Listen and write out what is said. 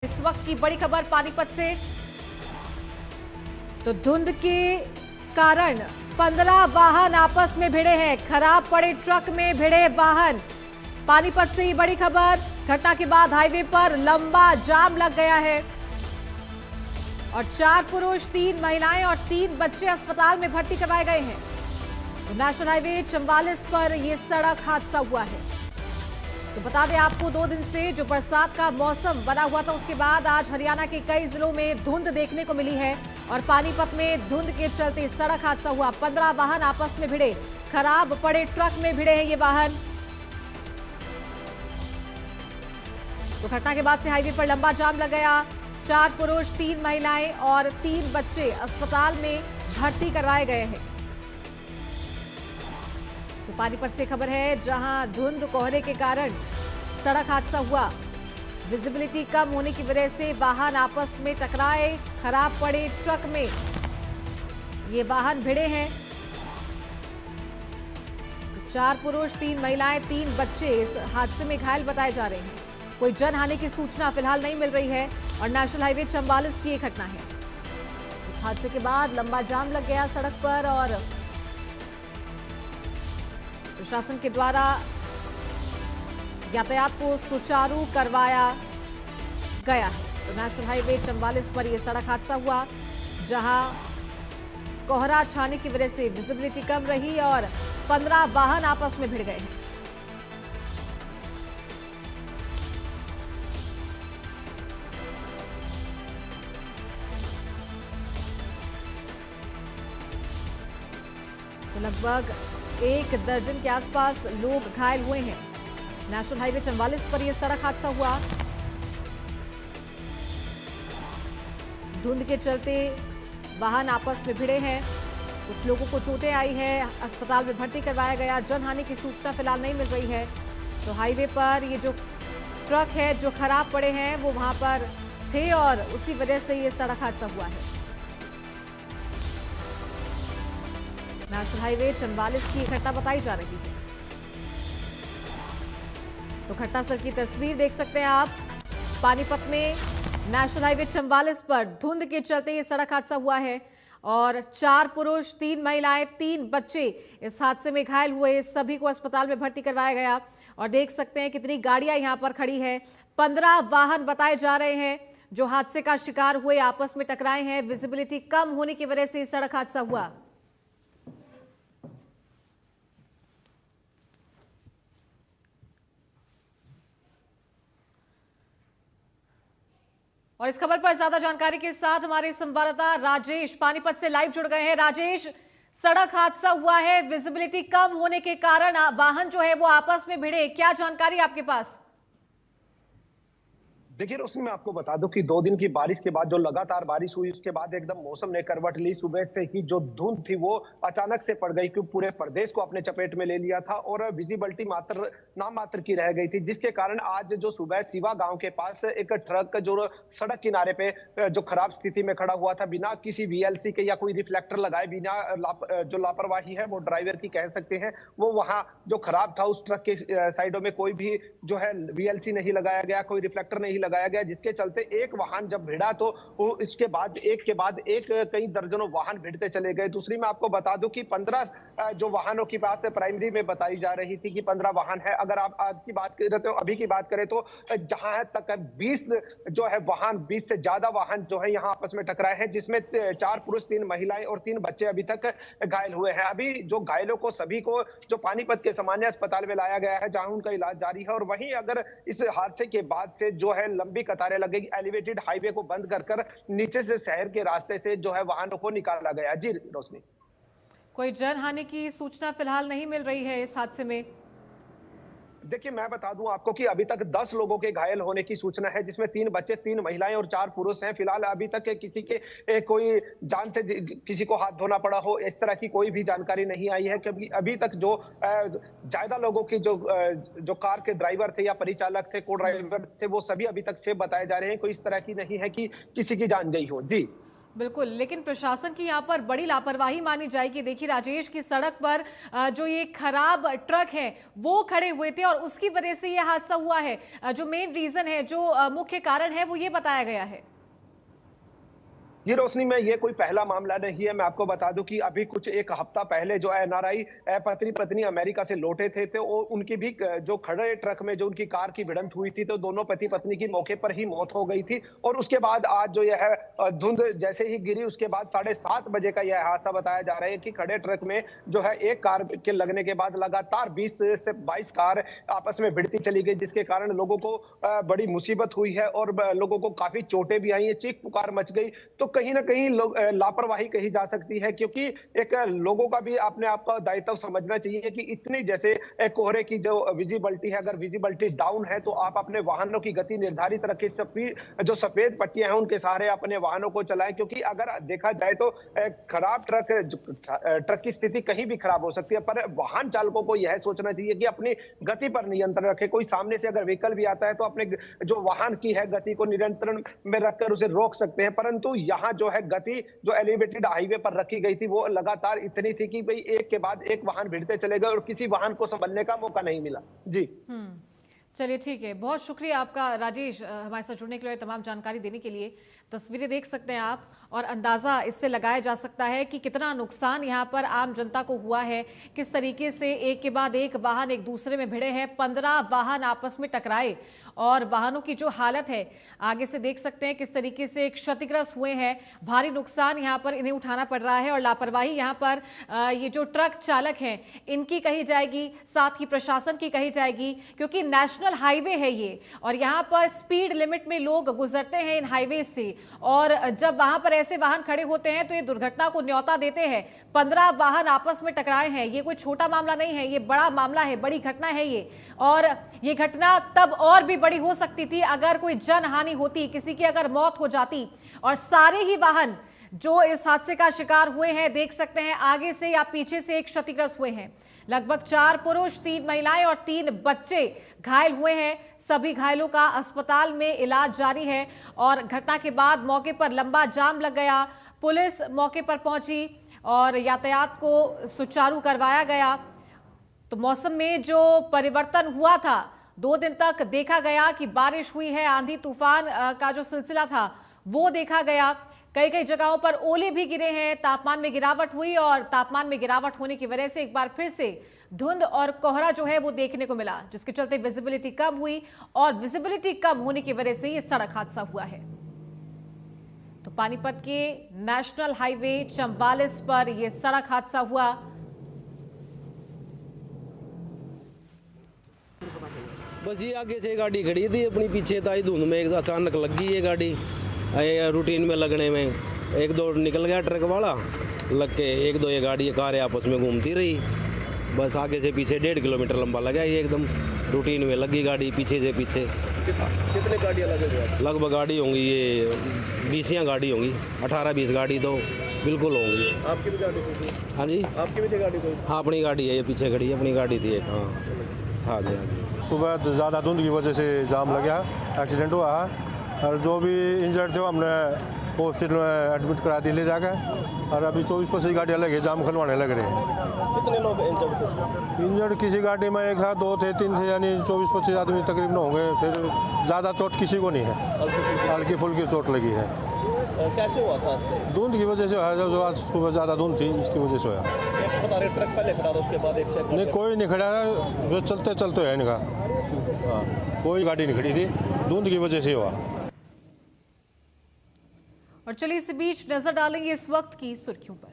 इस वक्त की बड़ी खबर पानीपत से। तो धुंध के कारण 15 वाहन आपस में भिड़े हैं। खराब पड़े ट्रक में भिड़े वाहन। पानीपत से ही बड़ी खबर। घटना के बाद हाईवे पर लंबा जाम लग गया है और 4 पुरुष 3 महिलाएं और 3 बच्चे अस्पताल में भर्ती करवाए गए हैं। तो नेशनल हाईवे 44 पर यह सड़क हादसा हुआ है। तो बता दें आपको, 2 दिन से जो बरसात का मौसम बना हुआ था, उसके बाद आज हरियाणा के कई जिलों में धुंध देखने को मिली है और पानीपत में धुंध के चलते सड़क हादसा हुआ। 15 वाहन आपस में भिड़े। खराब पड़े ट्रक में भिड़े हैं ये वाहन। तो घटना के बाद से हाईवे पर लंबा जाम लग गया। 4 पुरुष 3 महिलाएं और 3 बच्चे अस्पताल में भर्ती करवाए गए हैं। तो पानीपत से खबर है, जहां धुंध कोहरे के कारण सड़क हादसा हुआ। विजिबिलिटी कम होने की वजह से वाहन आपस में टकराए। खराब पड़े ट्रक में ये वाहन भिड़े हैं। 4 पुरुष 3 महिलाएं 3 बच्चे इस हादसे में घायल बताए जा रहे हैं। कोई जनहानि की सूचना फिलहाल नहीं मिल रही है और नेशनल हाईवे 44 की एक घटना है। इस हादसे के बाद लंबा जाम लग गया सड़क पर और प्रशासन के द्वारा यातायात को सुचारू करवाया गया है। तो नेशनल हाईवे 44 पर यह सड़क हादसा हुआ, जहां कोहरा छाने की वजह से विजिबिलिटी कम रही और 15 वाहन आपस में भिड़ गए हैं। तो लगभग 1 दर्जन के आसपास लोग घायल हुए हैं। नेशनल हाईवे 44 पर यह सड़क हादसा हुआ। धुंध के चलते वाहन आपस में भिड़े हैं। कुछ लोगों को चोटें आई है, अस्पताल में भर्ती करवाया गया। जनहानि की सूचना फिलहाल नहीं मिल रही है। तो हाईवे पर ये जो ट्रक है जो खराब पड़े हैं वो वहां पर थे और उसी वजह से ये सड़क हादसा हुआ है। नेशनल हाईवे 44 की घटना बताई जा रही है। तो घटनास्थल की तस्वीर देख सकते हैं आप। पानीपत में नेशनल हाईवे 44 पर धुंध के चलते ये सड़क हादसा हुआ है और 4 पुरुष 3 महिलाएं 3 बच्चे इस हादसे में घायल हुए। सभी को अस्पताल में भर्ती करवाया गया और देख सकते हैं कितनी गाड़ियां यहां पर खड़ी है। 15 वाहन बताए जा रहे हैं जो हादसे का शिकार हुए, आपस में टकराए हैं। विजिबिलिटी कम होने की वजह से सड़क हादसा हुआ। और इस खबर पर ज्यादा जानकारी के साथ हमारे संवाददाता राजेश पानीपत से लाइव जुड़ गए हैं। राजेश, सड़क हादसा हुआ है, विजिबिलिटी कम होने के कारण वाहन जो है वो आपस में भिड़े, क्या जानकारी आपके पास? देखिए रोशनी, मैं आपको बता दूं कि 2 दिन की बारिश के बाद जो लगातार बारिश हुई, उसके बाद एकदम मौसम ने करवट ली। सुबह से ही जो धुंध थी वो अचानक से पड़ गई, क्योंकि पूरे प्रदेश को अपने चपेट में ले लिया था और विजिबिलिटी मात्र नाम मात्र की रह गई थी, जिसके कारण आज जो सुबह सिवा गांव के पास एक ट्रक जो सड़क किनारे पे जो खराब स्थिति में खड़ा हुआ था, बिना किसी वीएलसी के या कोई रिफ्लेक्टर लगाए, बिना जो लापरवाही है वो ड्राइवर की कह सकते हैं, वो वहां जो खराब था उस ट्रक के साइडों में कोई भी जो है वीएलसी नहीं लगाया गया, कोई रिफ्लेक्टर नहीं लगाया गया, जिसके चलते एक वाहन जब भिड़ा तो इसके बाद एक के बाद एक कई दर्जनों वाहन भिड़ते चले गए। दूसरी मैं आपको बता दूं कि 15 जो वाहनों की बात प्राइमरी में बताई जा रही थी कि 15 वाहन है। अगर आप आज की बात करें तो अभी की बात करें तो जहां तक 20 जो है वाहन, 20 से ज्यादा वाहन जो है यहाँ आपस में टकराए हैं, जिसमें 4 पुरुष 3 महिलाएं और 3 बच्चे अभी तक घायल हुए हैं। अभी जो घायलों को सभी को जो पानीपत के सामान्य अस्पताल में लाया गया है, जहां उनका इलाज जारी है। और वहीं अगर इस हादसे के बाद से जो है लंबी कतारें लगेगी, एलिवेटेड हाईवे को बंद कर नीचे से शहर के रास्ते से जो है वाहनों को निकाला गया। जी रोशनी, कोई जनहानि की सूचना फिलहाल नहीं मिल रही है इस हादसे में। देखिए मैं बता दूं आपको कि अभी तक 10 लोगों के घायल होने की सूचना है, जिसमें 3 बच्चे, 3 महिलाएं और 4 पुरुष हैं। फिलहाल अभी तक किसी के कोई जान से किसी को हाथ धोना पड़ा हो, इस तरह की कोई भी जानकारी नहीं आई है। क्योंकि अभी तक जो ज्यादा लोगों की जो कार के ड्राइवर थे या परिचालक थे, को ड्राइवर थे, वो सभी अभी तक सेफ बताए जा रहे हैं। कोई इस तरह की नहीं है कि किसी की जान गई हो। जी बिल्कुल, लेकिन प्रशासन की यहाँ पर बड़ी लापरवाही मानी जाएगी। देखिए राजेश की सड़क पर जो ये खराब ट्रक है वो खड़े हुए थे और उसकी वजह से ये हादसा हुआ है। जो मेन रीजन है, जो मुख्य कारण है, वो ये बताया गया है। ये रोशनी में ये कोई पहला मामला नहीं है। मैं आपको बता दूं कि अभी कुछ एक हफ्ता पहले जो एनआरआई पति पत्नी अमेरिका से लौटे थे तो उनकी भी जो खड़े ट्रक में जो उनकी कार की भिड़ंत हुई थी तो दोनों पति पत्नी की मौके पर ही मौत हो गई थी। और उसके बाद आज जो यह धुंध जैसे ही गिरी उसके बाद 7:30 बजे का यह हादसा बताया जा रहा है कि खड़े ट्रक में जो है एक कार के लगने के बाद लगातार 20 से 22 कार आपस में भिड़ती चली गई, जिसके कारण लोगों को बड़ी मुसीबत हुई है और लोगों को काफी चोटें भी आई है, चीख पुकार मच गई। तो कहीं ना कहीं लापरवाही कही जा सकती है, क्योंकि एक लोगों का भी अपने आप का दायित्व समझना चाहिए कि इतनी जैसे कोहरे की जो विजिबिलिटी है, अगर विजिबिलिटी डाउन है तो आप अपने वाहनों की गति निर्धारित रखें, जो सफेद पट्टियां हैं उनके सहारे अपने वाहनों को चलाएं, क्योंकि अगर देखा जाए तो खराब ट्रक की स्थिति कहीं भी खराब हो सकती है। पर वाहन चालकों को यह सोचना चाहिए कि अपनी गति पर नियंत्रण रखें। कोई सामने से अगर व्हीकल भी आता है तो अपने जो वाहन की है गति को नियंत्रण में रखकर उसे रोक सकते हैं। परंतु यहाँ जो है गति जो एलिवेटेड हाईवे पर रखी गई थी वो लगातार इतनी थी कि भाई एक के बाद एक वाहन भिड़ते चले गए और किसी वाहन को संभलने का मौका नहीं मिला। जी चलिए ठीक है, बहुत शुक्रिया आपका राजेश, हमारे साथ जुड़ने के लिए, तमाम जानकारी देने के लिए। तस्वीरें देख सकते हैं आप और अंदाज़ा इससे लगाया जा सकता है कि कितना नुकसान यहाँ पर आम जनता को हुआ है, किस तरीके से एक के बाद एक वाहन एक दूसरे में भिड़े हैं। 15 वाहन आपस में टकराए और वाहनों की जो हालत है आगे से देख सकते हैं किस तरीके से क्षतिग्रस्त हुए हैं। भारी नुकसान यहाँ पर इन्हें उठाना पड़ रहा है और लापरवाही यहाँ पर ये जो ट्रक चालक हैं इनकी कही जाएगी, साथ ही प्रशासन की कही जाएगी, क्योंकि नेशनल हाईवे है ये और यहाँ पर स्पीड लिमिट में लोग गुजरते हैं इन हाईवे से, और जब वहां पर ऐसे वाहन खड़े होते हैं तो ये दुर्घटना को न्योता देते हैं। 15 वाहन आपस में टकराए हैं, ये कोई छोटा मामला नहीं है, ये बड़ा मामला है, बड़ी घटना है ये। और ये घटना तब और भी बड़ी हो सकती थी अगर कोई जनहानि होती, किसी की अगर मौत हो जाती। और सारे ही वाहन जो इस हादसे का शिकार हुए हैं देख सकते हैं आगे से या पीछे से एक क्षतिग्रस्त हुए हैं। लगभग 4 पुरुष, 3 महिलाएं और 3 बच्चे घायल हुए हैं। सभी घायलों का अस्पताल में इलाज जारी है और घटना के बाद मौके पर लंबा जाम लग गया। पुलिस मौके पर पहुंची और यातायात को सुचारू करवाया गया। तो मौसम में जो परिवर्तन हुआ था, 2 दिन तक देखा गया कि बारिश हुई है, आंधी तूफान का जो सिलसिला था वो देखा गया। कई कई जगहों पर ओले भी गिरे हैं, तापमान में गिरावट हुई और तापमान में गिरावट होने की वजह से एक बार फिर से धुंध और कोहरा जो है वो देखने को मिला, जिसके चलते विजिबिलिटी कम हुई और विजिबिलिटी कम होने की वजह से ये सड़क हादसा हुआ है। तो पानीपत के नेशनल हाईवे 44 पर यह सड़क हादसा हुआ। बस ये आगे से गाड़ी खड़ी थी अपनी, पीछे ताई धुंध में एक अचानक लग गई ये गाड़ी रूटीन में लगने में। 1-2 निकल गया ट्रक वाला, लग के 1-2 ये गाड़ी कारें आपस में घूमती रही। बस आगे से पीछे 1.5 किलोमीटर लंबा लगा, ये एकदम रूटीन में लगी गाड़ी पीछे से पीछे। कितने गाड़ियाँ लगे? लगभग गाड़ी होंगी ये 20 गाड़ी होंगी, 18-20 गाड़ी तो बिल्कुल होंगी। आपकी भी गाड़ी कोई? हाँ जी, आपकी भी थी गाड़ी कोई? हाँ अपनी गाड़ी है, ये पीछे खड़ी है, अपनी गाड़ी थी एक। हाँ हाँ जी, हाँ जी। सुबह ज़्यादा धुंध की वजह से जाम लग गया, एक्सीडेंट हुआ है और जो भी इंजर्ड थे हमने हॉस्पिटल में एडमिट करा दिए ले जाकर। और अभी 24-25 गाड़ियाँ लगे, जाम खुलवाने लग रहे हैं। कितने लोग इंजर्ड थे? इंजर्ड किसी गाड़ी में 1 था, 2 थे, 3 थे, यानी 24-25 आदमी तकरीबन होंगे। फिर ज़्यादा चोट किसी को नहीं है, हल्की फुल्की चोट लगी है। कैसे हुआ था? धुंध की वजह से हुआ, जो आज सुबह ज़्यादा धुंध थी इसकी वजह से हुआ। बता रहे ट्रक पहले खड़ा था, उसके बाद एक से नहीं कोई नहीं खड़ा है, जो चलते चलते है इनका। हाँ, कोई गाड़ी नहीं खड़ी थी, धुंध की वजह से हुआ। और चलिए इस बीच नजर डालेंगे इस वक्त की सुर्खियों पर।